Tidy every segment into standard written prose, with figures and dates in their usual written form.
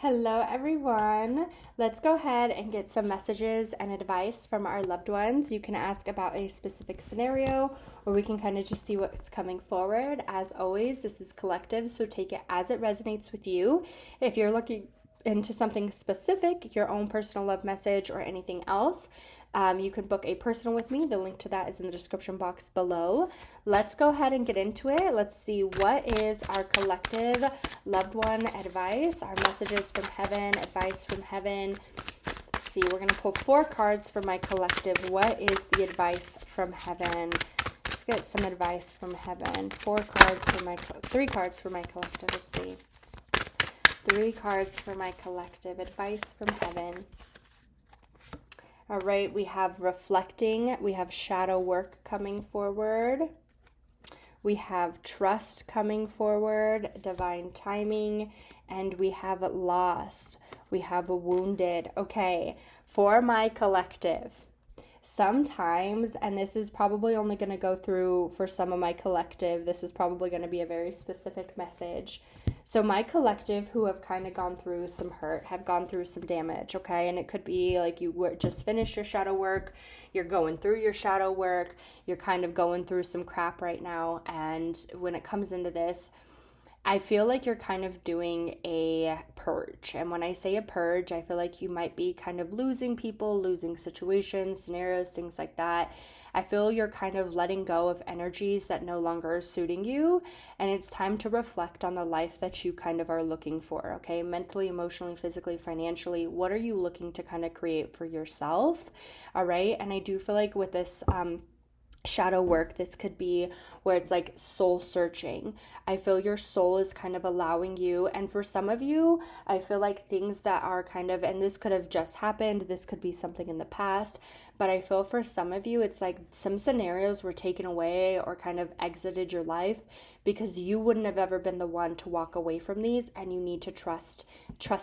Hello, everyone. Let's go ahead and get some messages and advice from our loved ones. You can ask about a specific scenario, or we can kind of just see what's coming forward. As always, this is collective, so take it as it resonates with you. If you're looking into something specific, your own personal love message or anything else, you can book a personal with me. The link to that is in the description box below. Let's go ahead and get into it. Let's see what is our collective loved one advice, our messages from heaven, advice from heaven. Let's see, we're going to pull 4 cards for my collective. What is the advice from heaven? Just get some advice from heaven. 4 cards for my, 3 cards for my collective. Let's see. 3 cards for my collective. Advice from heaven. All right, we have reflecting. We have shadow work coming forward. We have trust coming forward, divine timing, and we have lost. We have wounded. Okay, for my collective. Sometimes, and this is probably only going to go through for some of my collective, this is probably going to be a very specific message. So my collective who have kind of gone through some hurt, have gone through some damage, okay? And it could be like you just finished your shadow work, you're going through your shadow work, you're kind of going through some crap right now. And when it comes into this, I feel like you're kind of doing a purge. And when I say a purge, I feel like you might be kind of losing people, losing situations, scenarios, things like that. I feel you're kind of letting go of energies that no longer are suiting you. And it's time to reflect on the life that you kind of are looking for, okay? Mentally, emotionally, physically, financially, what are you looking to kind of create for yourself, all right? And I do feel like with this shadow work, this could be where it's like soul searching. I feel your soul is kind of allowing you, and for some of you, I feel like things that are kind of, and this could have just happened, this could be something in the past, but I feel for some of you, it's like some scenarios were taken away or kind of exited your life because you wouldn't have ever been the one to walk away from these, and you need to trust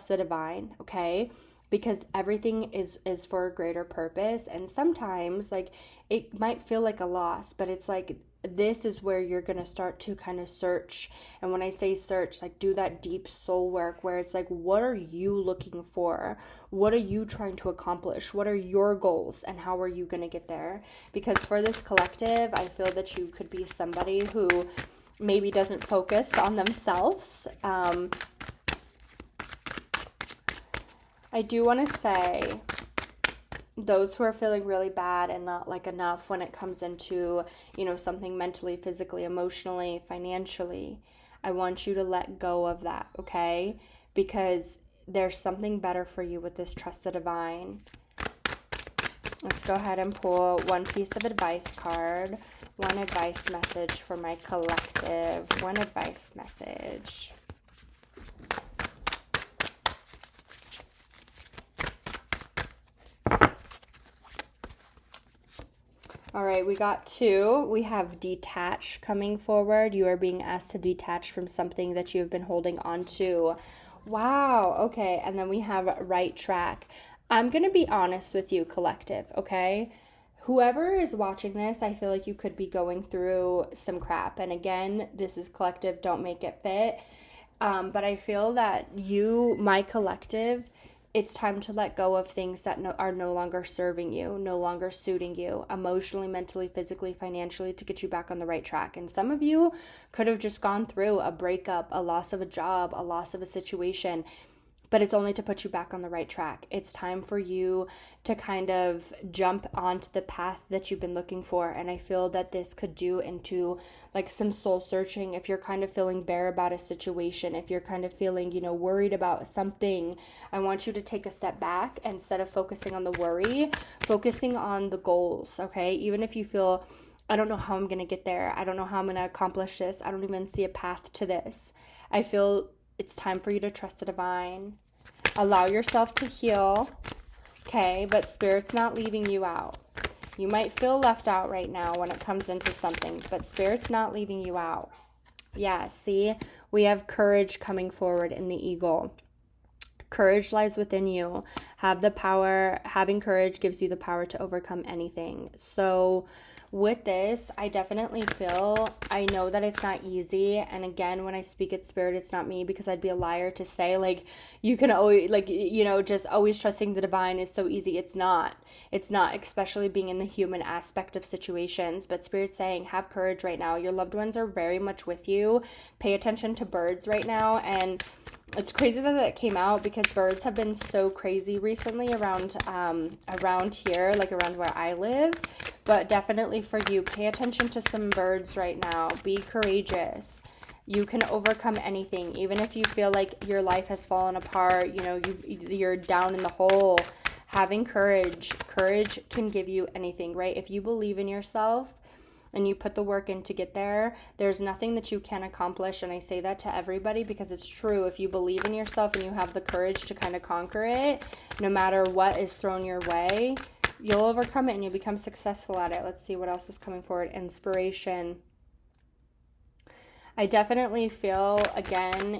the divine, okay? Because everything is for a greater purpose. And sometimes like it might feel like a loss, but it's like this is where you're going to start to kind of search. And when I say search, like do that deep soul work where it's like, what are you looking for? What are you trying to accomplish? What are your goals and how are you going to get there? Because for this collective, I feel that you could be somebody who maybe doesn't focus on themselves. I do want to say those who are feeling really bad and not like enough when it comes into, something mentally, physically, emotionally, financially, I want you to let go of that, okay? Because there's something better for you with this trust the divine. Let's go ahead and pull one piece of advice card, one advice message for my collective, one advice message. All right, we got 2. We have detach coming forward. You are being asked to detach from something that you have been holding on to. Wow, okay. And then we have right track. I'm going to be honest with you, collective, okay? Whoever is watching this, I feel like you could be going through some crap. And again, this is collective, don't make it fit. But I feel that you, my collective, it's time to let go of things that are no longer serving you, no longer suiting you, emotionally, mentally, physically, financially, to get you back on the right track. And some of you could have just gone through a breakup, a loss of a job, a loss of a situation, but it's only to put you back on the right track. It's time for you to kind of jump onto the path that you've been looking for. And I feel that this could do into like some soul searching. If you're kind of feeling bare about a situation, if you're kind of feeling, worried about something, I want you to take a step back instead of focusing on the worry, focusing on the goals, okay? Even if you feel, I don't know how I'm going to get there. I don't know how I'm going to accomplish this. I don't even see a path to this. I feel it's time for you to trust the divine. Allow yourself to heal, okay? But Spirit's not leaving you out. You might feel left out right now when it comes into something, but Spirit's not leaving you out. Yeah, see? We have courage coming forward in the eagle. Courage lies within you. Have the power. Having courage gives you the power to overcome anything. So with this, I definitely feel, I know that it's not easy. And again, when I speak at spirit, it's not me, because I'd be a liar to say like, you can always, like, you know, just always trusting the divine is so easy. It's not, especially being in the human aspect of situations. But spirit's saying, have courage right now. Your loved ones are very much with you. Pay attention to birds right now. And it's crazy that came out, because birds have been so crazy recently around here, like around where I live. But definitely for you, pay attention to some birds right now. Be courageous. You can overcome anything, even if you feel like your life has fallen apart, you know, you're down in the hole. Having courage can give you anything, right? If you believe in yourself and you put the work in to get there, there's nothing that you can't accomplish. And I say that to everybody because it's true. If you believe in yourself and you have the courage to kind of conquer it, no matter what is thrown your way, you'll overcome it and you'll become successful at it. Let's see what else is coming forward. Inspiration. I definitely feel, again,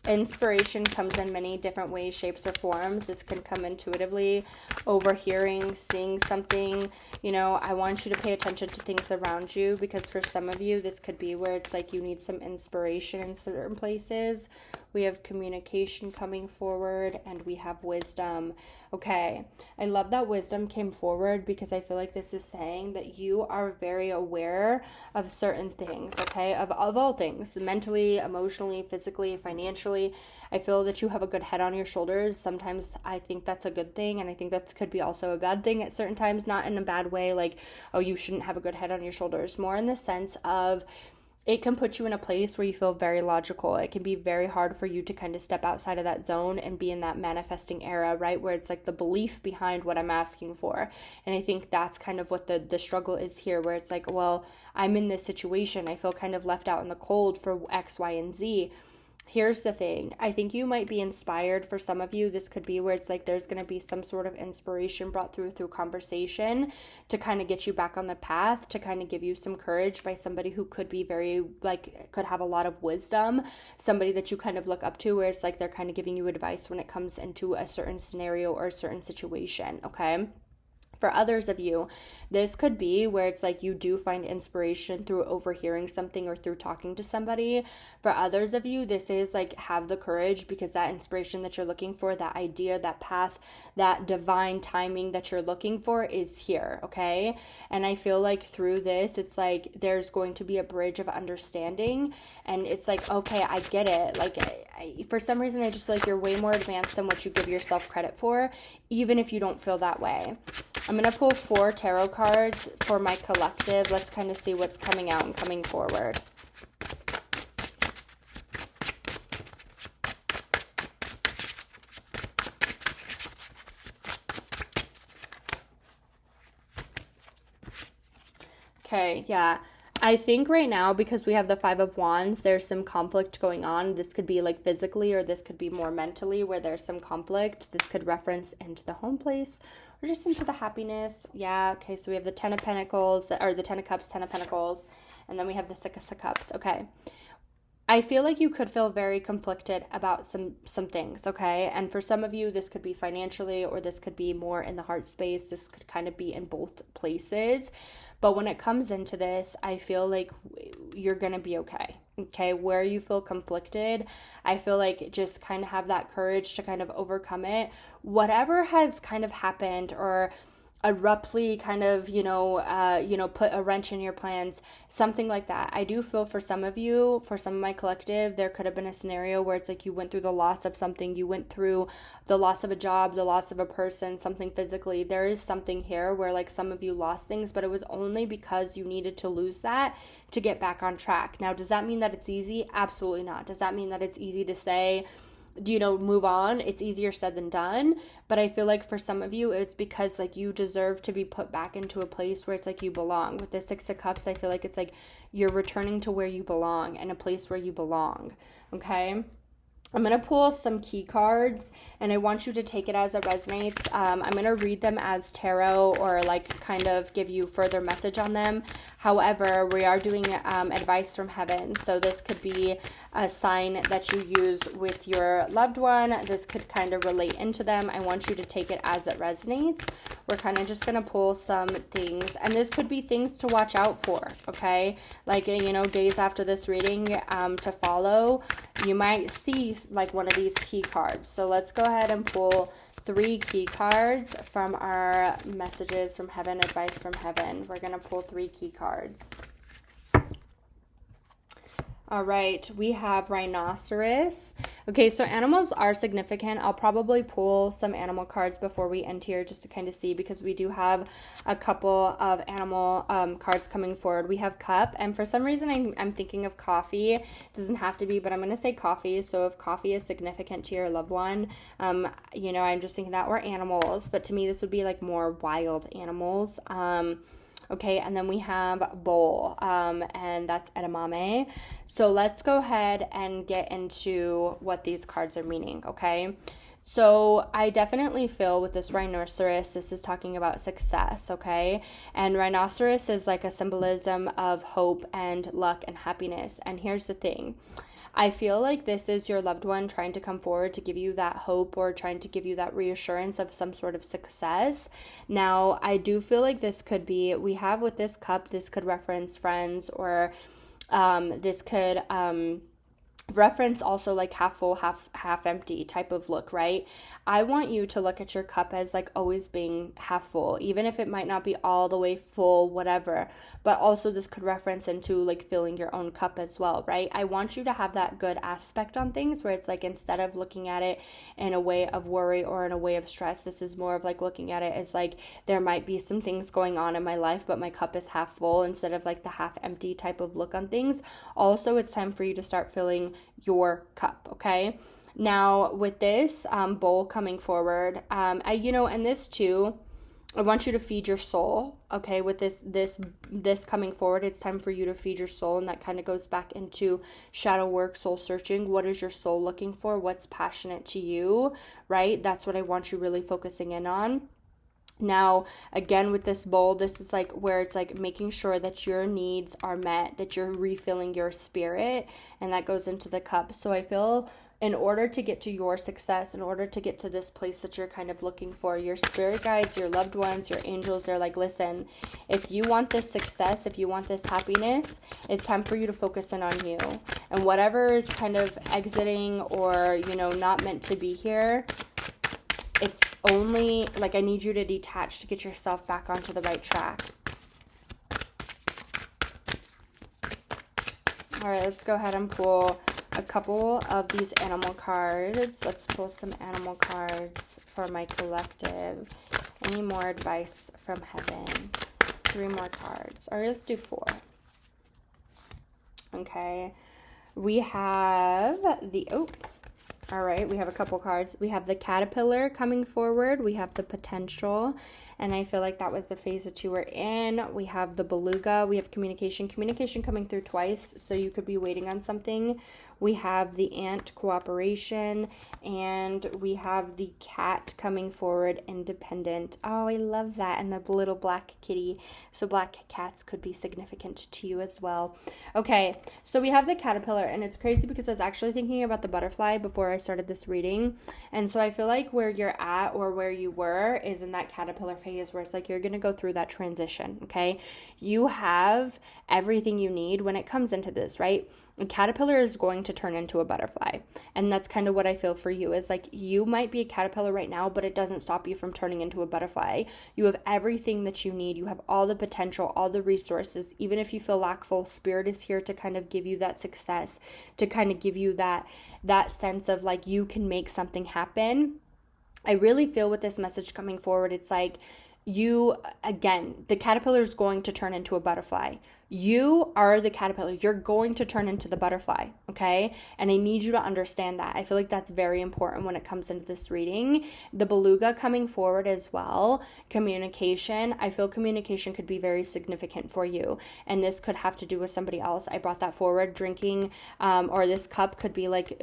inspiration comes in many different ways, shapes, or forms. This can come intuitively, overhearing, seeing something. You know, I want you to pay attention to things around you, because for some of you, this could be where it's like you need some inspiration in certain places. We have communication coming forward, and we have wisdom. Okay, I love that wisdom came forward, because I feel like this is saying that you are very aware of certain things, okay, of all things, mentally, emotionally, physically, financially. I feel that you have a good head on your shoulders. Sometimes I think that's a good thing, and I think that could be also a bad thing at certain times, not in a bad way, like, oh, you shouldn't have a good head on your shoulders, more in the sense of it can put you in a place where you feel very logical. It can be very hard for you to kind of step outside of that zone and be in that manifesting era, right? Where it's like the belief behind what I'm asking for. And I think that's kind of what the struggle is here, where it's like, well, I'm in this situation. I feel kind of left out in the cold for X, Y, and Z. Here's the thing. I think you might be inspired. For some of you, this could be where it's like there's going to be some sort of inspiration brought through conversation to kind of get you back on the path, to kind of give you some courage by somebody who could be very, like, could have a lot of wisdom, somebody that you kind of look up to, where it's like they're kind of giving you advice when it comes into a certain scenario or a certain situation, okay? For others of you, this could be where it's like you do find inspiration through overhearing something or through talking to somebody. For others of you, this is like, have the courage, because that inspiration that you're looking for, that idea, that path, that divine timing that you're looking for is here, okay? And I feel like through this, it's like there's going to be a bridge of understanding, and it's like, okay, I get it. Like, for some reason, I just feel like you're way more advanced than what you give yourself credit for, even if you don't feel that way. I'm going to pull 4 tarot cards for my collective. Let's kind of see what's coming out and coming forward. Okay, yeah. I think right now, because we have the 5 of Wands, there's some conflict going on. This could be like physically, or this could be more mentally, where there's some conflict. This could reference into the home place or just into the happiness. Yeah, okay, so we have the 10 of Pentacles, or the 10 of Cups, 10 of Pentacles, and then we have the 6 of Cups. Okay. I feel like you could feel very conflicted about some things, okay? And for some of you, this could be financially, or this could be more in the heart space. This could kind of be in both places. But when it comes into this, I feel like you're going to be okay, okay? Where you feel conflicted, I feel like just kind of have that courage to kind of overcome it. Whatever has kind of happened, or abruptly kind of, put a wrench in your plans, something like that. I do feel for some of you, for some of my collective, there could have been a scenario where it's like you went through the loss of something, you went through the loss of a job, the loss of a person, something physically. There is something here where like some of you lost things, but it was only because you needed to lose that to get back on track. Now, does that mean that it's easy? Absolutely not. Does that mean that it's easy to say, move on? It's easier said than done. But I feel like for some of you, it's because like you deserve to be put back into a place where it's like you belong. With the 6 of Cups, I feel like it's like you're returning to where you belong, and a place where you belong. Okay. I'm going to pull some key cards, and I want you to take it as it resonates. I'm going to read them as tarot, or like kind of give you further message on them. However, we are doing advice from heaven. So this could be a sign that you use with your loved one. This could kind of relate into them. I want you to take it as it resonates. We're kind of just going to pull some things, and this could be things to watch out for, okay? Like, you know, days after this reading to follow, you might see like one of these key cards. So let's go ahead and pull 3 key cards from our messages from heaven, advice from heaven. We're going to pull 3 key cards. All right, we have rhinoceros. Okay, so animals are significant. I'll probably pull some animal cards before we end here just to kind of see, because we do have a couple of animal cards coming forward. We have cup, and for some reason I'm thinking of coffee. It doesn't have to be, but I'm going to say coffee. So if coffee is significant to your loved one, you know, I'm just thinking that, or animals. But to me, this would be like more wild animals. Okay, and then we have bowl, and that's edamame. So let's go ahead and get into what these cards are meaning, okay? So I definitely feel with this rhinoceros, this is talking about success, okay? And rhinoceros is like a symbolism of hope and luck and happiness. And here's the thing. I feel like this is your loved one trying to come forward to give you that hope, or trying to give you that reassurance of some sort of success. Now, I do feel like this could be, we have with this cup, this could reference friends, or this could reference also like half full, half empty type of look, right? I want you to look at your cup as like always being half full, even if it might not be all the way full, whatever. But also this could reference into like filling your own cup as well, right? I want you to have that good aspect on things where it's like, instead of looking at it in a way of worry or in a way of stress, this is more of like looking at it as like, there might be some things going on in my life, but my cup is half full, instead of like the half empty type of look on things. Also, it's time for you to start filling your cup, okay? Now, with this bowl coming forward, and this too, I want you to feed your soul, okay? With this coming forward, it's time for you to feed your soul, and that kind of goes back into shadow work, soul searching. What is your soul looking for? What's passionate to you, right? That's what I want you really focusing in on. Now, again, with this bowl, this is like where it's like making sure that your needs are met, that you're refilling your spirit, and that goes into the cup. So I feel in order to get to your success, in order to get to this place that you're kind of looking for, your spirit guides, your loved ones, your angels, they're like, listen, if you want this success, if you want this happiness, it's time for you to focus in on you. And whatever is kind of exiting or, not meant to be here, it's only like, I need you to detach to get yourself back onto the right track. All right, let's go ahead and pull a couple of these animal cards. Let's pull some animal cards for my collective. Any more advice from heaven? 3 more cards. All right, let's do 4. Okay. We have all right, we have a couple cards. We have the caterpillar coming forward. We have the potential, and I feel like that was the phase that you were in. We have the beluga. We have communication coming through twice, so you could be waiting on something. We have the ant, cooperation, and we have the cat coming forward, independent. Oh, I love that. And the little black kitty. So black cats could be significant to you as well. Okay, so we have the caterpillar, and it's crazy because I was actually thinking about the butterfly before I started this reading. And so I feel like where you're at, or where you were, is in that caterpillar phase where it's like you're going to go through that transition, okay? You have everything you need when it comes into this, right? A caterpillar is going to turn into a butterfly. And that's kind of what I feel for you, is like, you might be a caterpillar right now, but it doesn't stop you from turning into a butterfly. You have everything that you need. You have all the potential, all the resources. Even if you feel lackful, spirit is here to kind of give you that success, to kind of give you that sense of like, you can make something happen. I really feel with this message coming forward, it's like, the caterpillar is going to turn into a butterfly. You are the caterpillar. You're going to turn into the butterfly, okay? And I need you to understand that. I feel like that's very important when it comes into this reading. The beluga coming forward as well. Communication. I feel communication could be very significant for you. And this could have to do with somebody else. I brought that forward. Drinking, or this cup could be like,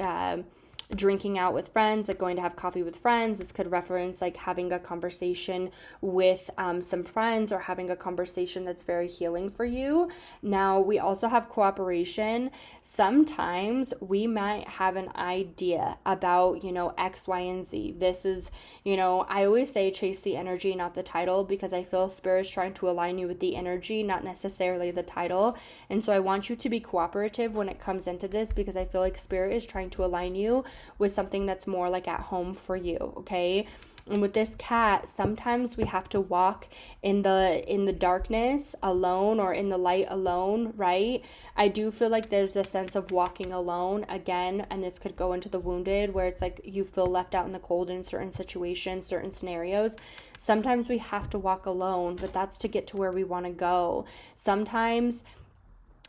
drinking out with friends, like going to have coffee with friends. This could reference like having a conversation with some friends, or having a conversation that's very healing for you. Now, we also have cooperation. Sometimes we might have an idea about, X, Y, and Z. This is, I always say chase the energy, not the title, because I feel Spirit is trying to align you with the energy, not necessarily the title. And so I want you to be cooperative when it comes into this, because I feel like Spirit is trying to align you with something that's more like at home for you, okay? And with this cat, sometimes we have to walk in the darkness alone, or in the light alone, right? I do feel like there's a sense of walking alone again, and this could go into the wounded, where it's like you feel left out in the cold in certain situations, certain scenarios. Sometimes we have to walk alone, but that's to get to where we want to go. Sometimes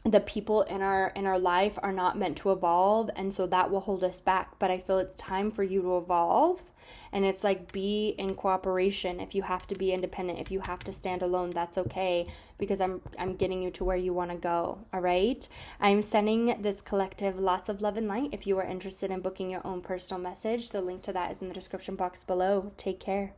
the people in our life are not meant to evolve, and so that will hold us back. But I feel it's time for you to evolve, and it's like, be in cooperation. If you have to be independent, if you have to stand alone, that's okay, because I'm getting you to where you want to go. All right, I'm sending this collective lots of love and light. If you are interested in booking your own personal message, the link to that is in the description box below. Take care.